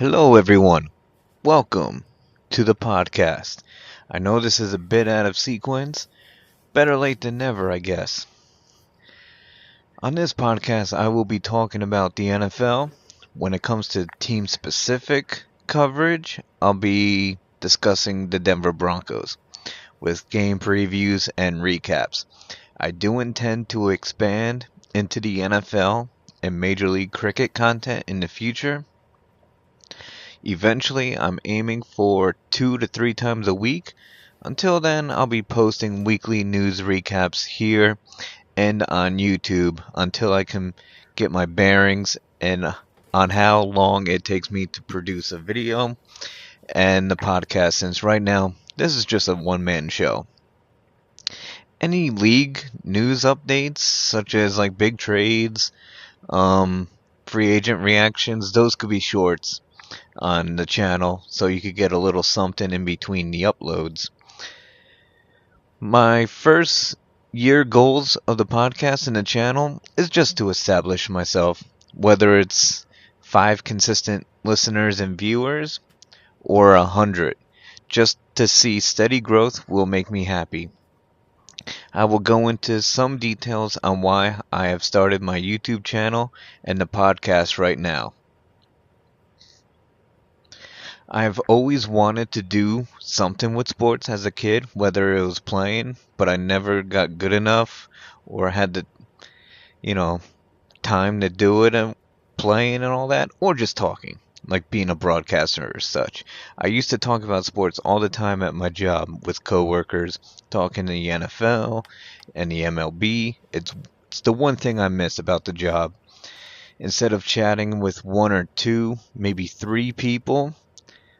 Hello, everyone. Welcome to the podcast. I know this is a bit out of sequence. Better late than never, I guess. On this podcast, I will be talking about the NFL. When it comes to team specific coverage, I'll be discussing the Denver Broncos with game previews and recaps. I do intend to expand into the NFL and Major League Cricket content in the future. Eventually, I'm aiming for 2 to 3 times a week. Until then, I'll be posting weekly news recaps here and on YouTube until I can get my bearings and on how long it takes me to produce a video and the podcast, since right now this is just a one-man show. Any league news updates, such as like big trades, free agent reactions, those could be shorts on the channel, so you could get a little something in between the uploads. My first year goals of the podcast and the channel is just to establish myself, whether it's 5 consistent listeners and viewers or 100. Just to see steady growth will make me happy. I will go into some details on why I have started my YouTube channel and the podcast right now. I've always wanted to do something with sports as a kid, whether it was playing, but I never got good enough or had the, time to do it and playing and all that, or just talking, like being a broadcaster or such. I used to talk about sports all the time at my job with coworkers, talking to the NFL and the MLB. It's the one thing I miss about the job. Instead of chatting with 1 or 2, maybe 3 people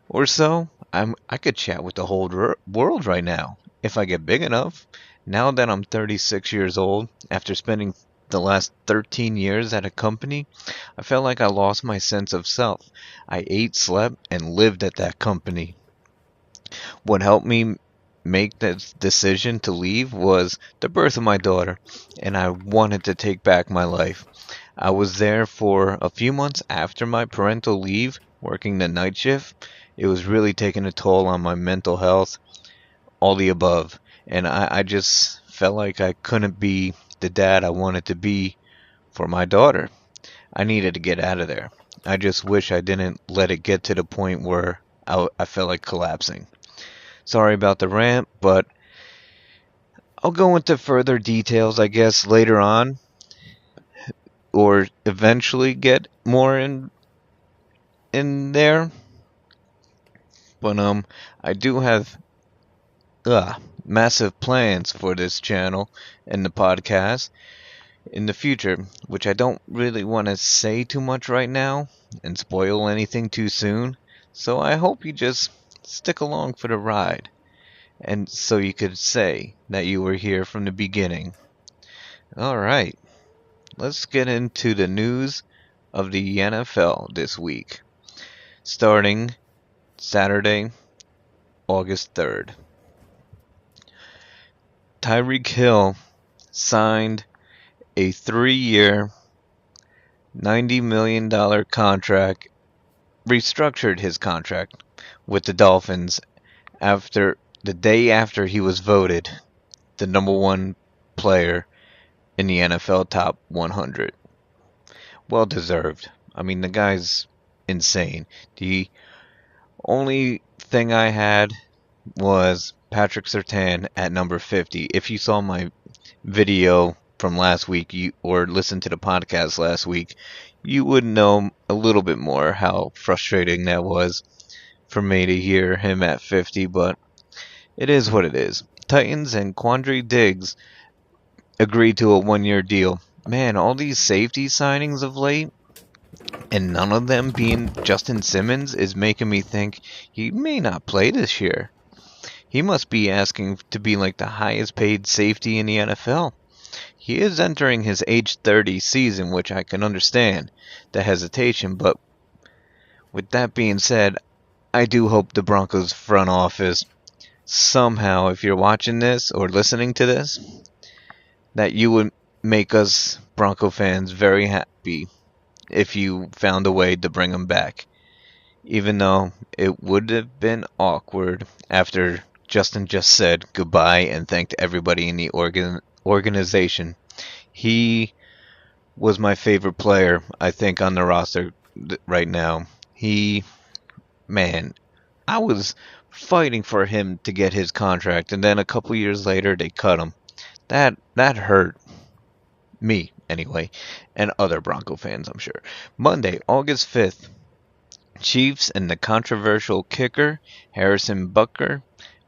or so, I could chat with the whole world right now if I get big enough. Now that I'm 36 years old, after spending the last 13 years at a company, I felt like I lost my sense of self. I ate, slept, and lived at that company. What helped me make that decision to leave was the birth of my daughter, and I wanted to take back my life. I was there for a few months after my parental leave, working the night shift. It was really taking a toll on my mental health, all the above. And I just felt like I couldn't be the dad I wanted to be for my daughter. I needed to get out of there. I just wish I didn't let it get to the point where I felt like collapsing. Sorry about the rant, but I'll go into further details, I guess, later on, or eventually get more in there. But I do have massive plans for this channel and the podcast in the future, which I don't really want to say too much right now and spoil anything too soon. So I hope you just stick along for the ride, and so you could say that you were here from the beginning. Alright, let's get into the news of the NFL this week, starting Saturday, August 3rd. Tyreek Hill signed a 3-year, $90 million contract, restructured his contract with the Dolphins after the day after he was voted the number 1 player in the NFL top 100. Well deserved. I mean, the guy's insane. The only thing I had was Patrick Surtain at number 50. If you saw my video from last week, or listened to the podcast last week, you would know a little bit more how frustrating that was for me to hear him at 50, but it is what it is. Titans and Quandre Diggs agreed to a 1-year deal. Man, all these safety signings of late, and none of them being Justin Simmons, is making me think he may not play this year. He must be asking to be like the highest paid safety in the NFL. He is entering his age 30 season, which I can understand the hesitation, but with that being said, I do hope the Broncos front office somehow, if you're watching this or listening to this, that you would make us Bronco fans very happy if you found a way to bring him back. even though it would have been awkward after Justin just said goodbye and thanked everybody in the organization. He was my favorite player, I think, on the roster right now. Man, I was fighting for him to get his contract, and then a couple years later they cut him. That hurt me anyway, and other Bronco fans, I'm sure. Monday, August 5th, Chiefs and the controversial kicker Harrison Butker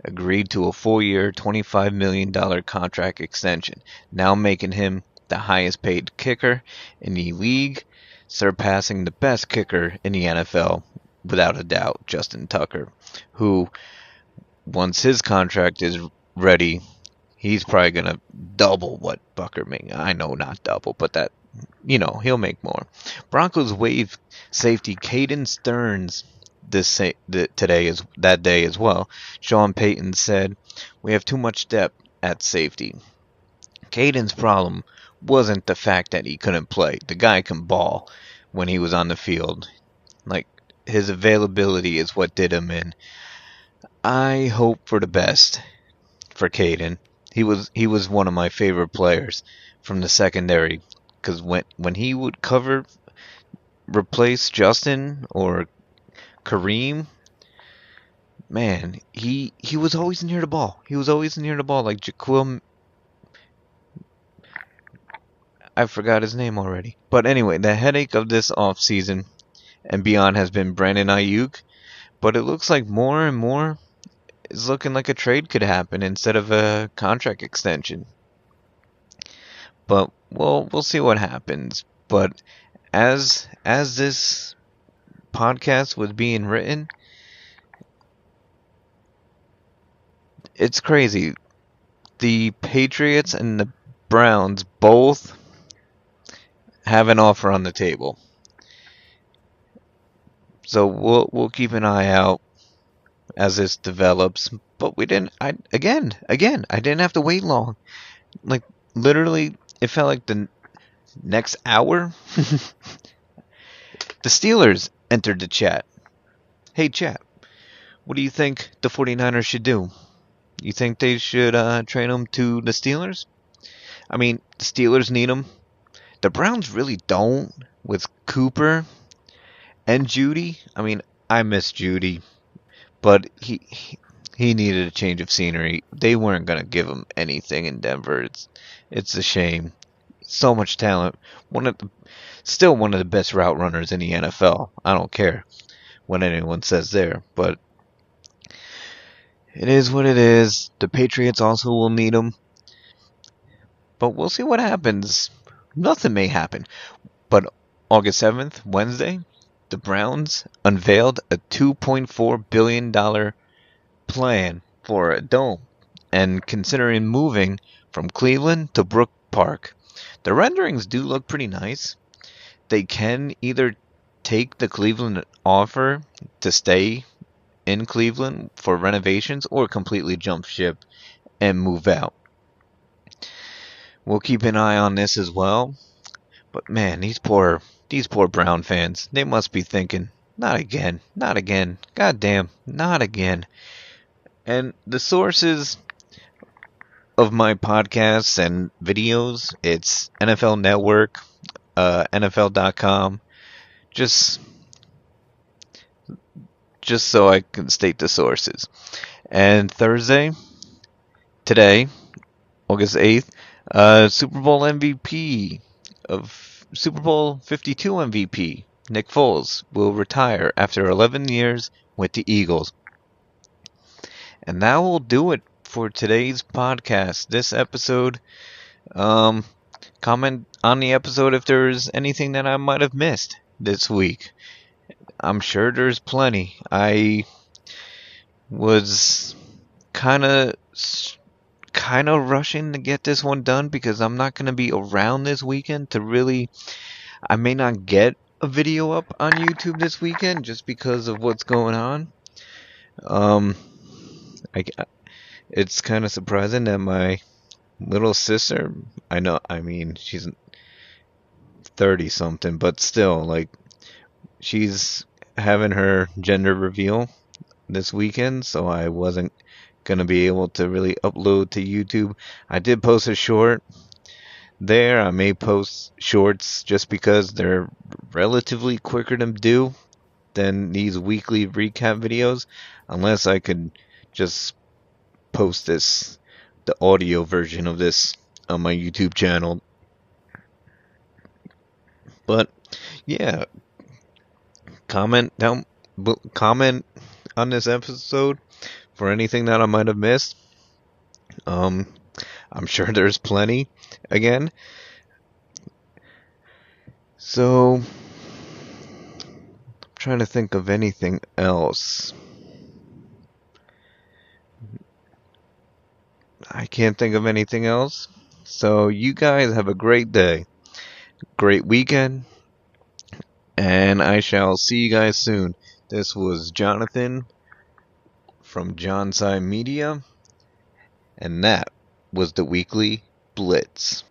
agreed to a 4-year, $25 million contract extension, now making him the highest paid kicker in the league, surpassing the best kicker in the NFL, without a doubt, Justin Tucker, who, once his contract is ready, he's probably going to double what Butker made. I know not double, but he'll make more. Broncos waive safety Caden Stearns that day as well. Sean Payton said, "We have too much depth at safety." Caden's problem wasn't the fact that he couldn't play. The guy can ball when he was on the field. Like, his availability is what did him in. I hope for the best for Caden. He was one of my favorite players from the secondary, because when he would replace Justin or Kareem, man, he was always near the ball. He was always near the ball, like Jaquil. I forgot his name already. But anyway, the headache of this offseason and beyond has been Brandon Aiyuk, but it looks like more and more is looking like a trade could happen instead of a contract extension. But we'll see what happens. But as this podcast was being written, it's crazy. The Patriots and the Browns both have an offer on the table. So we'll keep an eye out as this develops. But I didn't have to wait long. Like, literally, it felt like the next hour. The Steelers entered the chat. Hey, chat, what do you think the 49ers should do? You think they should trade them to the Steelers? I mean, the Steelers need them. The Browns really don't, with Cooper and Judy. I mean, I miss Judy, but he needed a change of scenery. They weren't going to give him anything in Denver. It's a shame. So much talent. Still one of the best route runners in the NFL. I don't care what anyone says there, but it is what it is. The Patriots also will need him, but we'll see what happens. Nothing may happen. But August 7th, Wednesday, the Browns unveiled a $2.4 billion plan for a dome and considering moving from Cleveland to Brook Park. The renderings do look pretty nice. They can either take the Cleveland offer to stay in Cleveland for renovations or completely jump ship and move out. We'll keep an eye on this as well. But man, these poor Brown fans, they must be thinking, not again, goddamn, not again. And the sources of my podcasts and videos, it's NFL Network, NFL.com, just so I can state the sources. And Thursday, today, August 8th, Super Bowl MVP of Super Bowl 52 MVP, Nick Foles, will retire after 11 years with the Eagles. And that will do it for today's podcast. This episode, comment on the episode if there's anything that I might have missed this week. I'm sure there's plenty. I was kind of rushing to get this one done because I'm not going to be around this weekend to really... I may not get a video up on YouTube this weekend just because of what's going on. It's kind of surprising that my little sister, she's 30 something, but still, like, she's having her gender reveal this weekend, so I wasn't gonna be able to really upload to YouTube. I did post a short there. I may post shorts just because they're relatively quicker to do than these weekly recap videos, unless I could just post the audio version of this on my YouTube channel. But yeah, comment on this episode for anything that I might have missed. I'm sure there's plenty again. So, I'm trying to think of anything else. I can't think of anything else. So, you guys have a great day, great weekend, and I shall see you guys soon. This was Jonathan from JonSy Media, and that was the weekly Blitz.